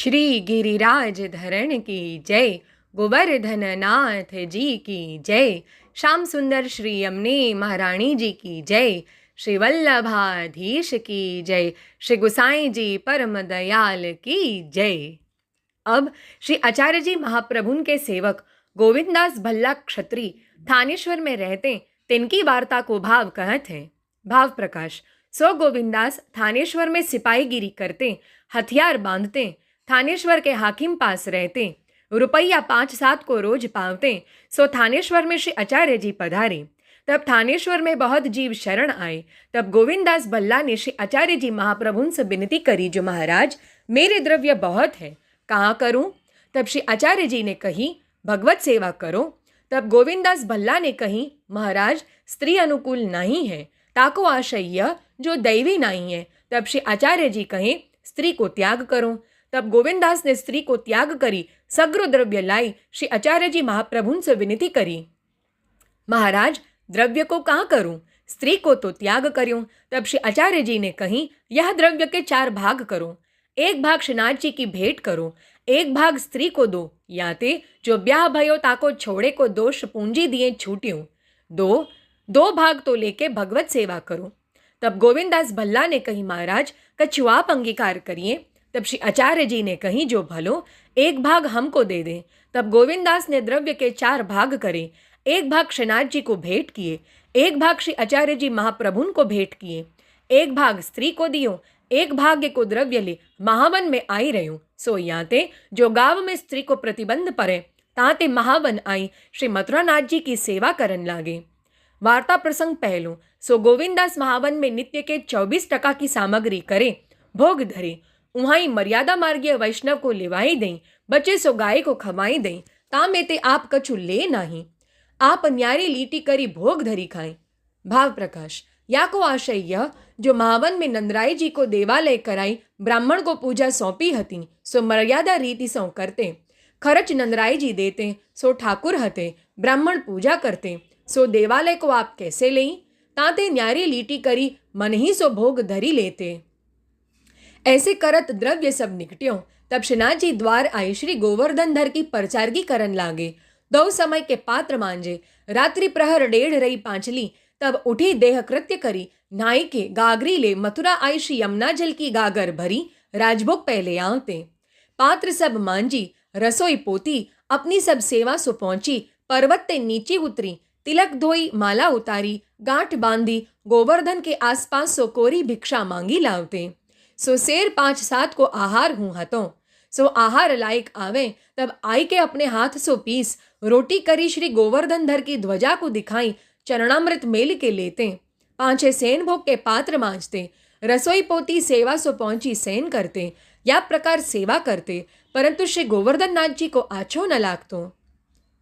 श्री गिरिराज धरण की जय। गोवर्धन नाथ जी की जय। श्याम सुंदर श्री यमुने महारानी जी की जय। श्री वल्लभाधीश की जय। श्री गुसाई जी परम दयाल की जय। अब श्री आचार्य जी महाप्रभुन के सेवक गोविंददास भल्ला क्षत्री थानेश्वर में रहते, तिनकी वार्ता को भाव कहत हैं। भाव प्रकाश। सो गोविंददास थानेश्वर में सिपाहीगिरी करते, हथियार बांधते, थानेश्वर के हाकिम पास रहते, रुपया 5-7 को रोज पावते। सो थानेश्वर में श्री आचार्य जी पधारे। तब थानेश्वर में बहुत जीव शरण आए। तब गोविंददास भल्ला ने श्री आचार्य जी महाप्रभुन से विनती करी, जो महाराज मेरे द्रव्य बहुत है, कहाँ करूं? तब श्री आचार्य जी ने कही, भगवत सेवा करो। तब गोविंददास भल्ला ने कही, महाराज स्त्री अनुकूल नहीं है, ताको आशय यह जो दैवी नहीं है। तब श्री आचार्य जी कहे, स्त्री को त्याग करो। तब गोविंददास ने स्त्री को त्याग करी, सग्र द्रव्य लाई श्री आचार्य जी महाप्रभुन से विनती करी, महाराज द्रव्य को कहाँ करूं? स्त्री को तो त्याग करूं। तब श्री आचार्य जी ने कही, यह द्रव्य के 4 भाग करो। 1 भाग श्रीनाथ जी की भेंट करो, 1 भाग स्त्री को दो, याते जो ब्याह भयो ताको छोड़े को दोष पूंजी दिए छूट्यूं। 2 भाग तो लेके भगवत सेवा करो। तब गोविंददास भल्ला ने कही, महाराज कछु आप अंगीकार करिए। तब श्री आचार्य जी ने कही, जो भलो 1 भाग हमको दे दें। तब गोविंददास ने द्रव्य के 4 भाग करे। 1 भाग श्रीनाथ जी को भेंट किए, 1 भाग श्री आचार्य जी महाप्रभुन को भेंट किए, 1 भाग स्त्री को दियो, 1 भाग्य को द्रव्य ले महावन में आई रहूं। सो याते जो गांव में स्त्री को प्रतिबंध पड़े, ताते महावन आई श्री मथुरानाथ जी की सेवा करन लागे। वार्ता प्रसंग पहलू। सो गोविंददास महावन में नित्य के 24% की सामग्री करे, भोग धरे, उहाई मर्यादा मार्गीय वैष्णव को लेवाई दें, बचे सो गाय को खवाई दें, तामेते आप कछु ले नहीं, आप न्यारी लीटी करी भोग धरी खाएं। भाव प्रकाश। या को आशय यह जो महावन में नंदराय जी को देवालय कराई ब्राह्मण को पूजा सौंपी हती, सो मर्यादा रीति सौ करते, खर्च नंदराय जी देते, सो ठाकुर हते, ब्राह्मण पूजा करते, सो देवालय को आप कैसे लें? ताते न्यारी लीटी करी मन ही सो भोग धरी लेते। ऐसे करत द्रव्य सब निकट्यों। तब श्रीनाथ जी द्वार आए श्री गोवर्धन धर की परचारगी करन लागे। 2 समय के पात्र मांजे, रात्रि प्रहर 1:30 रही पांचली। तब उठी देह कृत्य करी, नाई के गागरी ले मथुरा आई श्री यमुना जल की गागर भरी, राजभोग पहले आवते। पात्र सब मांजी, रसोई पोती, अपनी सब सेवा सो पहुंची, पर्वत ते नीचे उतरी, तिलक धोई, माला उतारी, गांठ बांधी, गोवर्धन के आसपास सो कोरी भिक्षा मांगी लावते। सो शेर 5-7 को आहार हूँ हतों। सो आहार लायक आवे, तब आई के अपने हाथ सो पीस, रोटी करी श्री गोवर्धन धर की ध्वजा को दिखाई, चरणामृत मेल के लेते, 5 सेन भोग के पात्र मांजते, रसोई पोती सेवा सो पहुंची सेन करते, या प्रकार सेवा करते, परंतु श्री गोवर्धन नाथ जी को आछो न लागतो।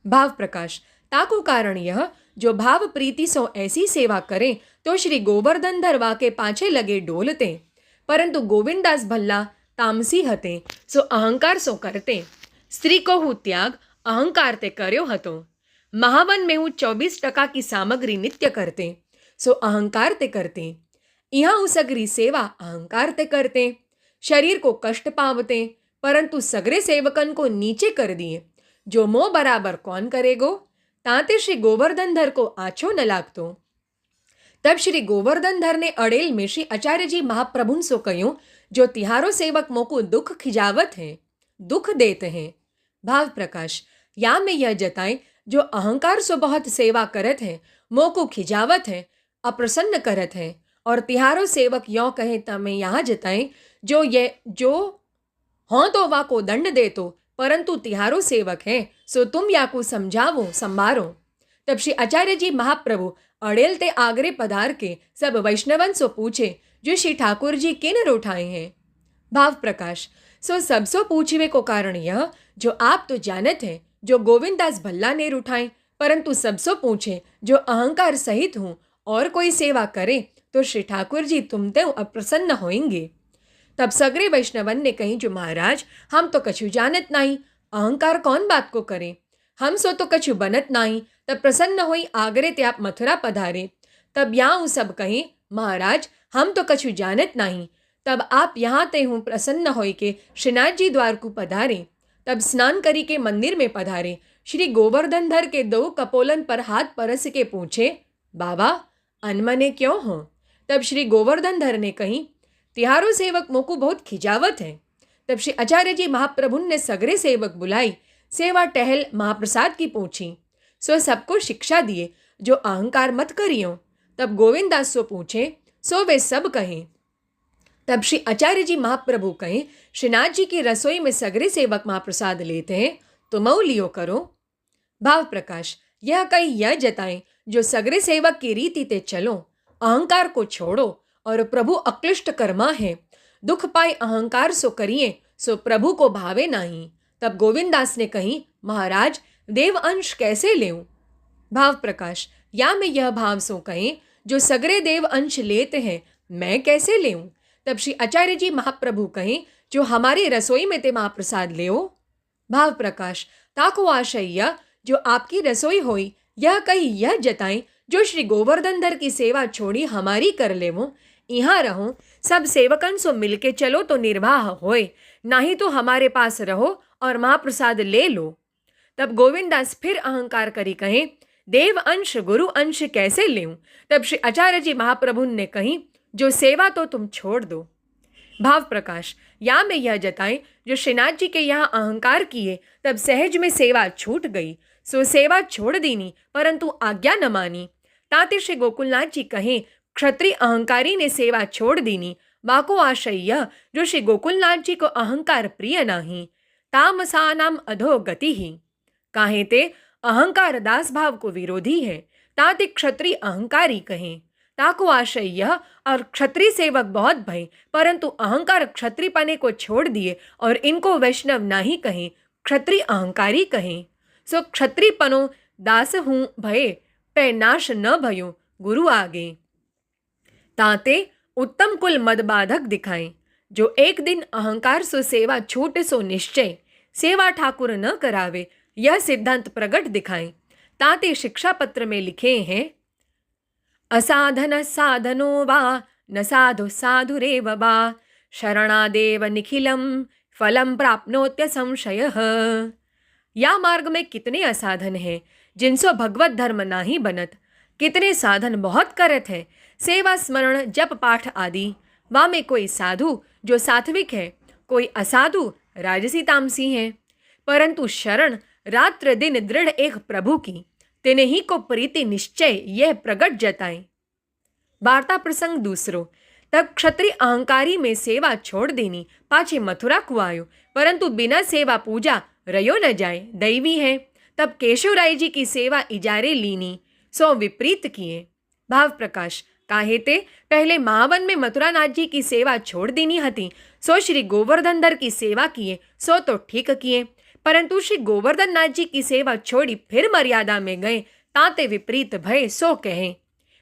भाव प्रकाश। ताको कारण यह जो भाव प्रीति सो ऐसी सेवा करे, तो श्री गोवर्धन धर वाके पाछे लगे डोलते, परंतु गोविंददास भल्ला तामसी हते, सो अहंकार सो करते। स्त्री को हूँ त्याग अहंकार ते कर्यो हतो। महावन में हूँ 24% की सामग्री नित्य करते, सो अहंकार ते करते। यहाँ हूँ सगरी सेवा अहंकार ते करते, शरीर को कष्ट पावते, परंतु सगरे सेवकन को नीचे कर दिए। जो मोह बराबर कौन करेगो? ताते श्री गोवर्धन धर को आछो न लागतो। तब श्री गोवर्धन धर ने अड़ेल में श्री आचार्य जी महाप्रभुन सो कह्यो, जो तिहारो सेवक मोको दुख खिजावत हैं, दुख देते हैं। भाव प्रकाश। या में यह जताएं, जो अहंकार सो बहुत सेवा करत हैं, मोको खिजावत हैं, अप्रसन्न करत हैं, और तिहारो सेवक यों कहे तमें यहाँ जताएं, जो हों तो वा को दंड दे तो, परंतु तिहारो सेवक है, सो तुम या को समझावो संभारो। तब श्री आचार्य जी महाप्रभु अड़ेल ते आगरे पधार के सब वैष्णवन सो पूछे, जो श्री ठाकुर जी किन उठाए हैं। भाव प्रकाश। सो सब सो पूछवे को कारण यह जो आप तो जानत हैं, जो गोविंददास भल्ला ने उठाए, परंतु सब सो पूछे जो अहंकार सहित हूँ, और कोई सेवा करे तो श्री ठाकुर जी तुम ते अप्रसन्न होएंगे। तब सगरे वैष्णवन ने कही, जो महाराज हम तो कछु जानत नहीं, अहंकार कौन बात को करे, हम सो तो कछु बनत नहीं। तब प्रसन्न होई आगरे ते आप मथुरा पधारे। तब यहाँ सब कहें, महाराज हम तो कछु जानत नहीं। तब आप यहाँ ते हूँ प्रसन्न होई के श्रीनाथ जी द्वार को पधारे। तब स्नान करी के मंदिर में पधारे। श्री गोवर्धन धर के दो कपोलन पर हाथ परस के पूछे, बाबा अनमने क्यों हो? तब श्री गोवर्धन धर ने कही, तिहारो सेवक मोकू बहुत खिजावत है। तब श्री आचार्य जी महाप्रभु ने सगरे सेवक बुलाई, सेवा टहल महाप्रसाद की पूछी। सो सबको शिक्षा दिए, जो अहंकार मत करियो। तब गोविंद दास सो पूछे, सो वे सब कहें। तब श्री आचार्य जी महाप्रभु कहें, श्रीनाथ जी की रसोई में सगरे सेवक महाप्रसाद लेते हैं, तो मऊ लियो करो। भाव प्रकाश, यह कई यह जताएं, जो सगरे सेवक की रीति ते चलो, अहंकार को छोड़ो और प्रभु अक्लिष्ट कर्मा है। दुख पाए अहंकार सो करिए, सो प्रभु को भावे नहीं। तब गोविंद दास ने कही, महाराज देव अंश कैसे लेऊं? भाव प्रकाश, या मैं यह भाव सो कहें, जो सगरे देव अंश लेते हैं, मैं कैसे लेऊं? तब श्री आचार्य जी महाप्रभु कहें, जो हमारी रसोई में ते महाप्रसाद लेओ। भाव प्रकाश, ताको आशय यह, जो आपकी रसोई होई, यह कही यह जताएं, जो श्री गोवर्धन धर की सेवा छोड़ी हमारी कर लेवो। यहाँ रहो, सब सेवकन सो मिलके चलो तो निर्वाह होए, नहीं तो हमारे पास रहो और महाप्रसाद ले लो। तब गोविंद दास फिर अहंकार करी कहें, देव अंश गुरु अंश कैसे लेऊं? तब श्री आचार्य जी महाप्रभु ने कही, जो सेवा तो तुम छोड़ दो। भाव प्रकाश, या में यह जताएं, जो श्रीनाथ जी के यहाँ अहंकार किए, तब सहज में सेवा छूट गई, सो सेवा छोड़ दीनी, परंतु आज्ञा न मानी। ताते श्री गोकुलनाथ जी कहें, क्षत्रिय अहंकारी ने सेवा छोड़ दीनी। बाको आशय यह, जो श्री गोकुलनाथ जी को अहंकार प्रिय नहीं। तामसानाम अधो गति ही, काहे ते अहंकार दास भाव को विरोधी है। ताते क्षत्रिय अहंकारी कहें। ताको आशय यह, और क्षत्रिय सेवक बहुत भय, परंतु अहंकार क्षत्रिय पने को छोड़ दिए और इनको वैष्णव नहीं कहें, क्षत्रिय अहंकारी कहें। सो क्षत्रिय पनो दास हूँ भय, पे नाश न भयो गुरु आगे। ताते उत्तम कुल मद बाधक दिखाएं, जो एक दिन अहंकार सो सेवा छूट सो निश्चय, सेवा ठाकुर न करावे, यह सिद्धांत प्रगट दिखाएं। ताते शिक्षा पत्र में लिखे हैं, असाधन साधनो वा न साधु साधुरेव वा, शरणादेव निखिलम फलम प्राप्नोत्य संशयः। या मार्ग में कितने असाधन हैं, जिनसो भगवत धर्म नाही बनत। कितने साधन बहुत करत है, सेवा स्मरण जप पाठ आदि। वा में कोई साधु जो सात्विक है, कोई असाधु राजसी तामसी है, परंतु शरण रात्र दिन दृढ़ एक प्रभु की, तेने ही को प्रीति निश्चय यह प्रगट जताएं। वार्ता प्रसंग दूसरो। तब क्षत्रिय अहंकारी में सेवा छोड़ देनी, पाछे मथुरा को आयो, परंतु बिना सेवा पूजा रयो न जाए, दैवी है। तब केशवराय जी की सेवा इजारे लीनी, सो विपरीत किए। भाव प्रकाश, काहे ते पहले महावन में मथुरानाथ जी की सेवा छोड़ देनी हती, सो श्री गोवर्धन धर की सेवा किए, सो तो ठीक किए, परंतु श्री गोवर्धन नाथ जी की सेवा छोड़ी फिर मर्यादा में गए, ताते विपरीत भय, सो कहें।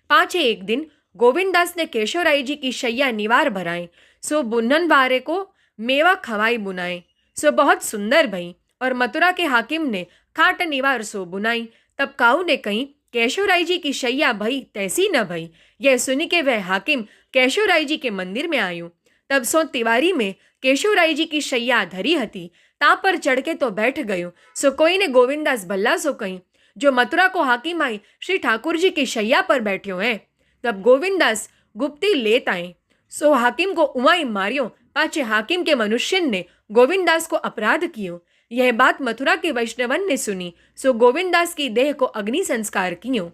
पाछे एक दिन गोविंद दास ने केशवराय जी की शैया निवार भराए, सो बुन्नन वारे को मेवा खवाई बुनाए, सो बहुत सुंदर भई, और मथुरा के हाकिम ने खाट निवार सो बुनाई। तब काऊ ने कही, केशवराय जी की शैया भई तैसी न भई। यह सुनी के वह हाकिम केशवराय जी के मंदिर में आयो। तब सो तिवारी में केशवराय जी की शैया धरी हती, ता पर चढ़ के तो बैठ गयो। सो कोई ने गोविंदास भल्ला सो कही, जो मथुरा को हाकिम आई श्री ठाकुर जी की शैया पर बैठ्यो है। तब गोविंदास गुप्ती लेत आए, सो हाकिम को उमाई मारियो। पाछे हाकिम के मनुष्यन ने गोविंदास को अपराध कियो। यह बात मथुरा के वैष्णवन ने सुनी, सो गोविंदास की देह को अग्नि संस्कार कियो।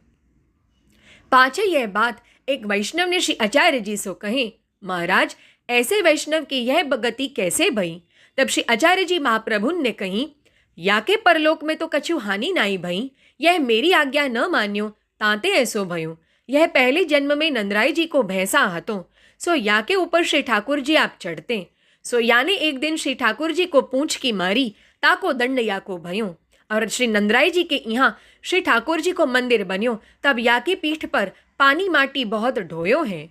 पाछे यह बात एक वैष्णव ने श्री आचार्य जी सो कहे, महाराज ऐसे वैष्णव की यह गति कैसे भई? तब श्री आचार्य जी महाप्रभु ने कही, या के परलोक में तो कछु हानि नाई भई, यह मेरी आज्ञा न मान्यो, ताते ऐसो भयो। यह पहले जन्म में नंदराय जी को भैंसा हतो, सो या के ऊपर श्री ठाकुर जी आप चढ़ते। सो याने एक दिन श्री ठाकुर जी को पूंछ की मारी, ताको दंड या को भयो, और श्री नंदराय जी के यहाँ श्री ठाकुर जी को मंदिर बन्यो। तब या की पीठ पर पानी माटी बहुत ढोयो है।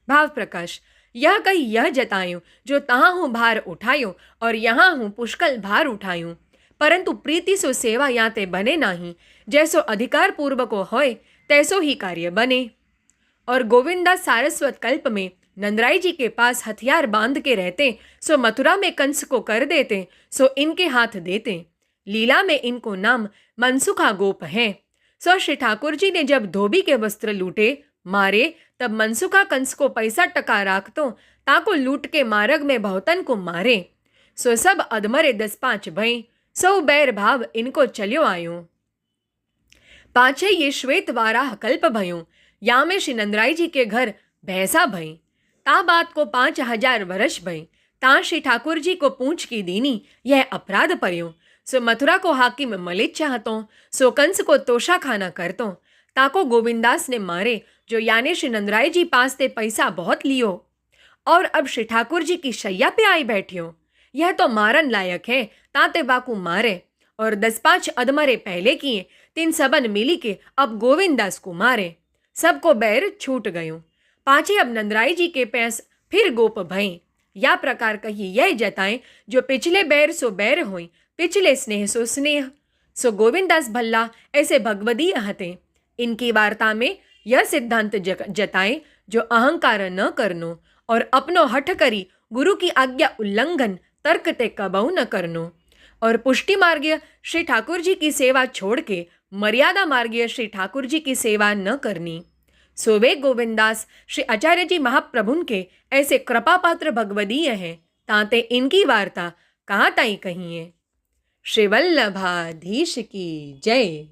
भाव प्रकाश, यह कही यह जतायो, जो तहाँ हूँ भार उठायो, और यहाँ हूँ पुष्कल भार उठायूं, परंतु प्रीति सो सेवा याते बने नाही। जैसो अधिकार पूर्वक होय तैसो ही कार्य बने। और गोविंदा सारस्वत कल्प में नंदराई जी के पास हथियार बांध के रहते, सो मथुरा में कंस को कर देते, सो इनके हाथ देते। लीला में इनको नाम मनसुखा गोप है। सो श्री ठाकुर जी ने जब धोबी के वस्त्र लूटे मारे, तब मनसुखा कंस को पैसा टका राखतो, ताको लूट के मार्ग में बहुतन को मारे। सो सब अधमरे 10-5 भई, सौ बैर भाव इनको चलियो आयो। पाछे ये श्वेत वाराह कल्प भयूं, या में श्री नंदराई जी के घर भैंसा भई। ता बात को 5000 वर्ष भई, ता श्री ठाकुर जी को पूछ की दीनी यह अपराध पर्यो। सो मथुरा को हाकिम मलिक चाहतो, सो कंस को तोशा खाना करतो, ताको गोविंदास ने मारे, जो याने श्री नंदराई जी पास ते पैसा बहुत लियो और अब श्री ठाकुर जी की शैया पे आई बैठियो। यह तो मारन लायक है, ताते बाकू मारे। और 10-5 अधमरे पहले किए, 3 सबन मिली के अब गोविंदास को मारे। सबको बैर छूट गयो। पाछे अब नंदराई जी के पैस फिर गोप भई। या प्रकार कही यह जताएं, जो पिछले बैर सो बैर होई, पिछले स्नेह सो स्नेह। सो गोविंदास भल्ला ऐसे भगवदीय हते। इनकी वार्ता में यह सिद्धांत जताएं, जो अहंकार न करनो और अपनो हठ करी गुरु की आज्ञा उल्लंघन तर्क ते कबऊ न करनो, और पुष्टि मार्गीय श्री ठाकुर जी की सेवा छोड़ के मर्यादा मार्गीय श्री ठाकुर जी की सेवा न करनी। सोवे गोविंदास श्री आचार्य जी महाप्रभुन के ऐसे कृपा पात्र भगवदीय हैं, ताते इनकी वार्ता कहाँ ताई कही है। श्री वल्लभाधीश की जय।